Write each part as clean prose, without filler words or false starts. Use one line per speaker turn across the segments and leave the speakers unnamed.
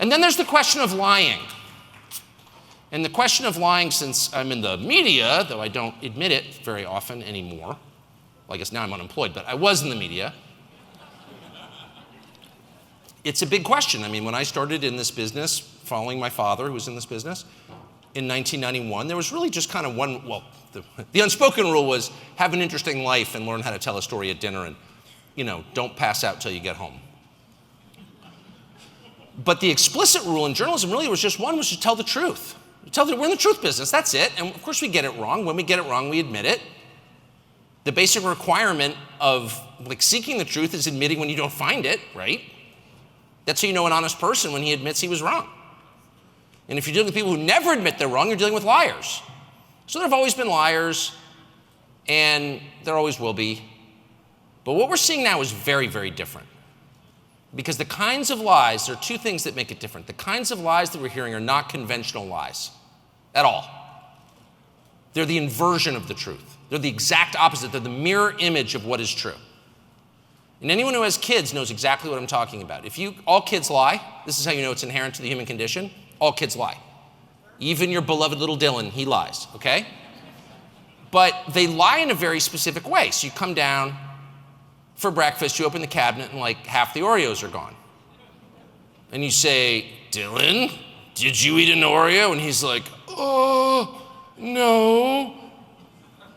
And then there's the question of lying. And the question of lying, since I'm in the media, though I don't admit it very often anymore, well, I guess now I'm unemployed, but I was in the media. It's a big question. I mean, when I started in this business, following my father, who was in this business, in 1991, there was really just kind of one, well, the unspoken rule was have an interesting life and learn how to tell a story at dinner and, don't pass out till you get home. But the explicit rule in journalism really was just one, was to tell the truth. We're in the truth business, that's it. And of course we get it wrong. When we get it wrong, we admit it. The basic requirement of seeking the truth is admitting when you don't find it, right? That's how you know an honest person, when he admits he was wrong. And if you're dealing with people who never admit they're wrong, you're dealing with liars. So there have always been liars, and there always will be. But what we're seeing now is very, very different. Because the kinds of lies, there are two things that make it different. The kinds of lies that we're hearing are not conventional lies at all. They're the inversion of the truth. They're the exact opposite. They're the mirror image of what is true. And anyone who has kids knows exactly what I'm talking about. All kids lie. This is how you know it's inherent to the human condition. All kids lie. Even your beloved little Dylan, he lies, okay? But they lie in a very specific way. So you come down for breakfast, you open the cabinet, and half the Oreos are gone. And you say, Dylan, did you eat an Oreo? And he's like, oh, no.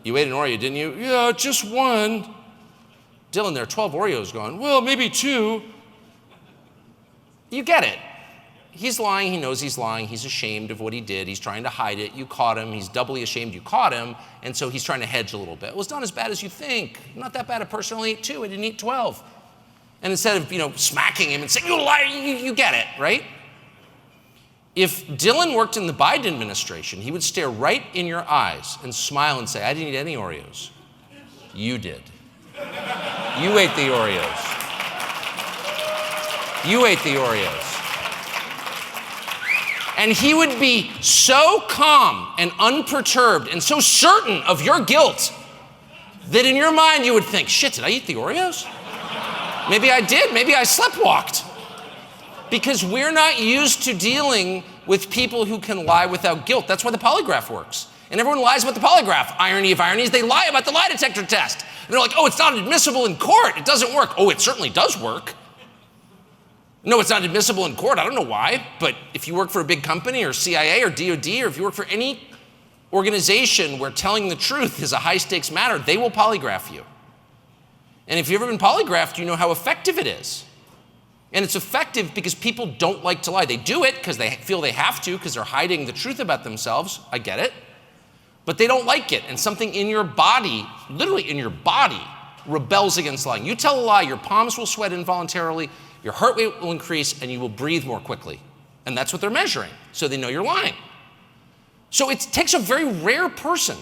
You ate an Oreo, didn't you? Yeah, just one. Dylan, there are 12 Oreos gone. Well, maybe 2. You get it. He's lying, he knows he's lying, he's ashamed of what he did, he's trying to hide it, you caught him, he's doubly ashamed you caught him, and so he's trying to hedge a little bit. Well, it's not as bad as you think. Not that bad, a person only ate 2, I didn't eat 12. And instead of, smacking him and saying, you liar, you get it, right? If Dylan worked in the Biden administration, he would stare right in your eyes and smile and say, I didn't eat any Oreos. You did. You ate the Oreos. You ate the Oreos. And he would be so calm and unperturbed and so certain of your guilt that in your mind you would think, shit, did I eat the Oreos? Maybe I did, maybe I sleptwalked. Because we're not used to dealing with people who can lie without guilt. That's why the polygraph works. And everyone lies about the polygraph. Irony of ironies, they lie about the lie detector test. And they're like, oh, it's not admissible in court, it doesn't work. Oh, it certainly does work. No, it's not admissible in court. I don't know why, but if you work for a big company or CIA or DOD, or if you work for any organization where telling the truth is a high stakes matter, they will polygraph you. And if you've ever been polygraphed, you know how effective it is. And it's effective because people don't like to lie. They do it because they feel they have to, because they're hiding the truth about themselves. I get it. But they don't like it. And something in your body, literally in your body, rebels against lying. You tell a lie, your palms will sweat involuntarily, your heart rate will increase, and you will breathe more quickly. And that's what they're measuring, so they know you're lying. So it takes a very rare person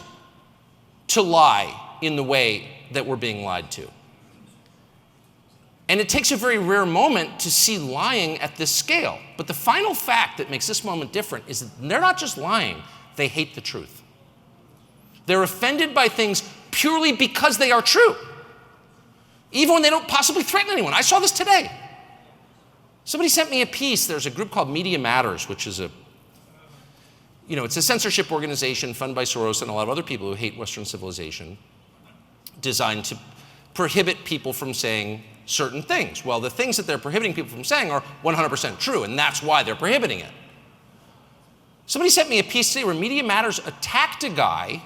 to lie in the way that we're being lied to. And it takes a very rare moment to see lying at this scale. But the final fact that makes this moment different is that they're not just lying, they hate the truth. They're offended by things purely because they are true, even when they don't possibly threaten anyone. I saw this today. Somebody sent me a piece. There's a group called Media Matters, which is it's a censorship organization funded by Soros and a lot of other people who hate Western civilization, designed to prohibit people from saying certain things. Well, the things that they're prohibiting people from saying are 100% true, and that's why they're prohibiting it. Somebody sent me a piece today where Media Matters attacked a guy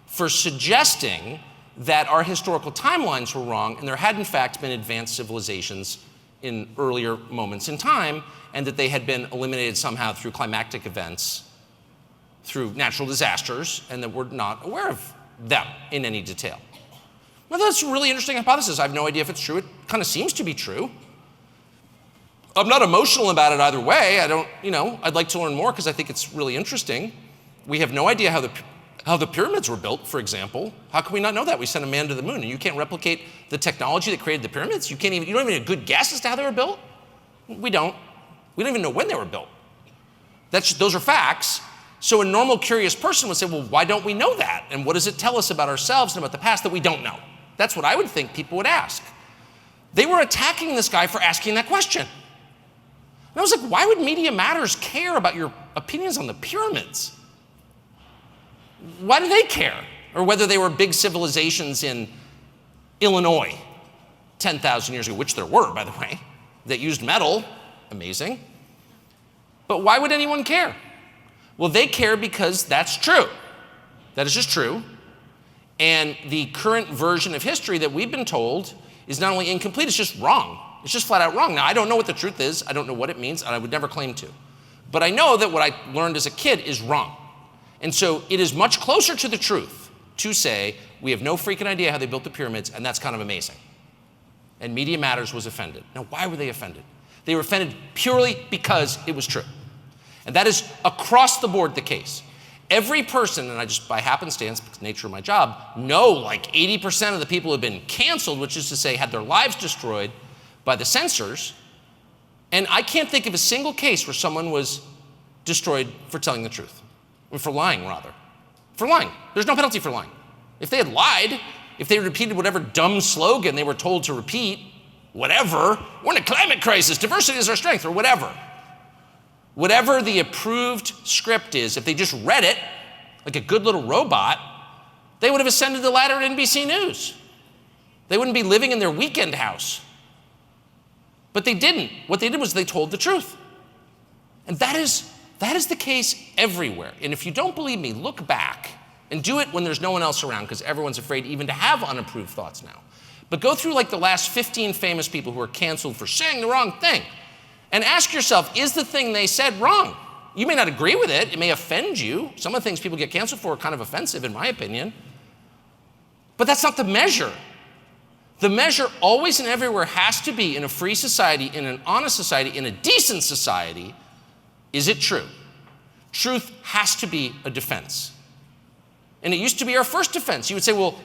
for suggesting that our historical timelines were wrong, and there had in fact been advanced civilizations in earlier moments in time, and that they had been eliminated somehow through climactic events, through natural disasters, and that we're not aware of them in any detail. Well, that's a really interesting hypothesis. I have no idea if it's true. It kind of seems to be true. I'm not emotional about it either way. I'd like to learn more because I think it's really interesting. We have no idea how the pyramids were built, for example. How can we not know that? We sent a man to the moon, and you can't replicate the technology that created the pyramids? You don't even have a good guess as to how they were built? We don't even know when they were built. Those are facts. So a normal, curious person would say, well, why don't we know that? And what does it tell us about ourselves and about the past that we don't know? That's what I would think people would ask. They were attacking this guy for asking that question. And I was like, why would Media Matters care about your opinions on the pyramids? Why do they care? Or whether they were big civilizations in Illinois 10,000 years ago, which there were, by the way, that used metal, amazing. But why would anyone care? Well, they care because that's true. That is just true. And the current version of history that we've been told is not only incomplete, it's just wrong. It's just flat out wrong. Now, I don't know what the truth is. I don't know what it means, and I would never claim to. But I know that what I learned as a kid is wrong. And so it is much closer to the truth to say, we have no freaking idea how they built the pyramids, and that's kind of amazing. And Media Matters was offended. Now, why were they offended? They were offended purely because it was true. And that is across the board the case. Every person, and I just by happenstance, because nature of my job, know like 80% of the people who have been canceled, which is to say had their lives destroyed by the censors. And I can't think of a single case where someone was destroyed for telling the truth. Or for lying, rather. For lying. There's no penalty for lying. If they had lied, if they repeated whatever dumb slogan they were told to repeat, whatever, we're in a climate crisis, diversity is our strength, or whatever. Whatever the approved script is, if they just read it like a good little robot, they would have ascended the ladder at NBC News. They wouldn't be living in their weekend house. But they didn't. What they did was they told the truth. And that is the case everywhere. And if you don't believe me, look back and do it when there's no one else around because everyone's afraid even to have unapproved thoughts now. But go through like the last 15 famous people who are canceled for saying the wrong thing and ask yourself, is the thing they said wrong? You may not agree with it. It may offend you. Some of the things people get canceled for are kind of offensive in my opinion. But that's not the measure. The measure always and everywhere has to be in a free society, in an honest society, in a decent society, is it true? Truth has to be a defense. And it used to be our first defense. You would say, well,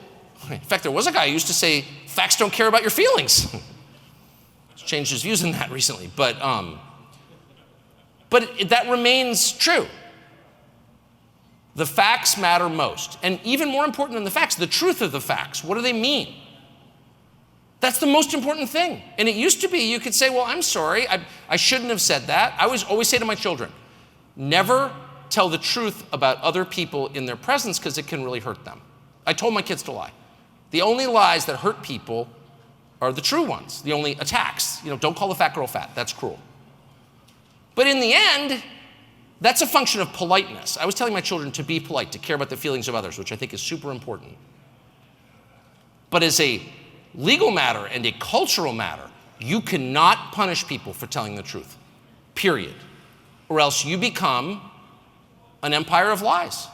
in fact, there was a guy who used to say, facts don't care about your feelings. He's changed his views on that recently, but that remains true. The facts matter most. And even more important than the facts, the truth of the facts. What do they mean? That's the most important thing. And it used to be, you could say, well, I'm sorry, I shouldn't have said that. I always say to my children, never tell the truth about other people in their presence because it can really hurt them. I told my kids to lie. The only lies that hurt people are the true ones, the only attacks. Don't call the fat girl fat, that's cruel. But in the end, that's a function of politeness. I was telling my children to be polite, to care about the feelings of others, which I think is super important. But as a legal matter and a cultural matter, you cannot punish people for telling the truth, period. Or else you become an empire of lies.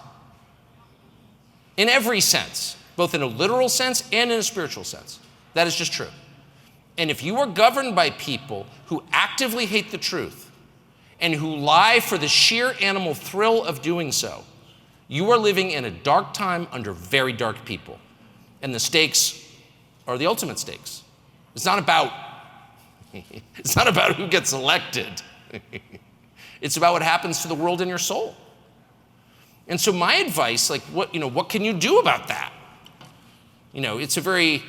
In every sense, both in a literal sense and in a spiritual sense. That is just true. And if you are governed by people who actively hate the truth and who lie for the sheer animal thrill of doing so, you are living in a dark time under very dark people. And the stakes are the ultimate stakes. It's not about who gets elected. It's about what happens to the world and your soul. And so my advice, what can you do about that? It's a very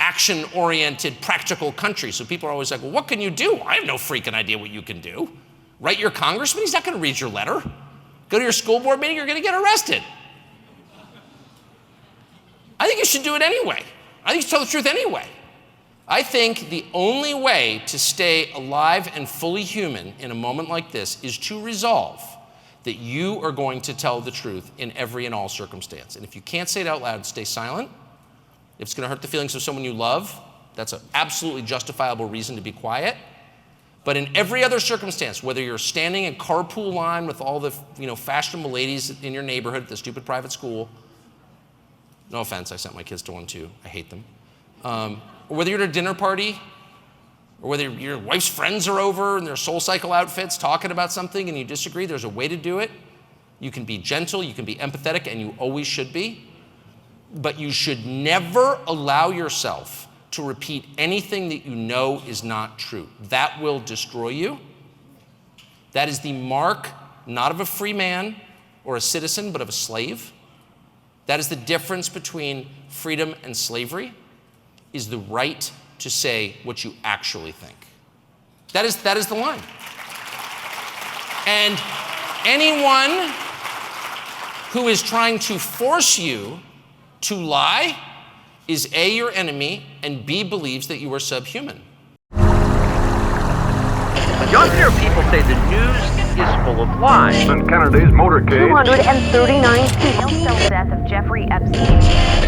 action-oriented, practical country. So people are always like, well, what can you do? I have no freaking idea what you can do. Write your congressman, he's not gonna read your letter. Go to your school board meeting, you're gonna get arrested. I think you should do it anyway. I think you should tell the truth anyway. I think the only way to stay alive and fully human in a moment like this is to resolve that you are going to tell the truth in every and all circumstance. And if you can't say it out loud, stay silent. If it's going to hurt the feelings of someone you love, that's an absolutely justifiable reason to be quiet. But in every other circumstance, whether you're standing in carpool line with all the fashionable ladies in your neighborhood at the stupid private school, no offense, I sent my kids to one too, I hate them. Or whether you're at a dinner party, or whether your wife's friends are over in their Soul Cycle outfits talking about something and you disagree, there's a way to do it. You can be gentle, you can be empathetic, and you always should be. But you should never allow yourself to repeat anything that you know is not true. That will destroy you. That is the mark not of a free man or a citizen, but of a slave. That is the difference between freedom and slavery, is the right to say what you actually think. That is the line. And anyone who is trying to force you to lie is A, your enemy, and B, believes that you are subhuman.
Younger people say the news is full of lies.
In Kennedy's motorcade.
239 people.
The death of Jeffrey Epstein.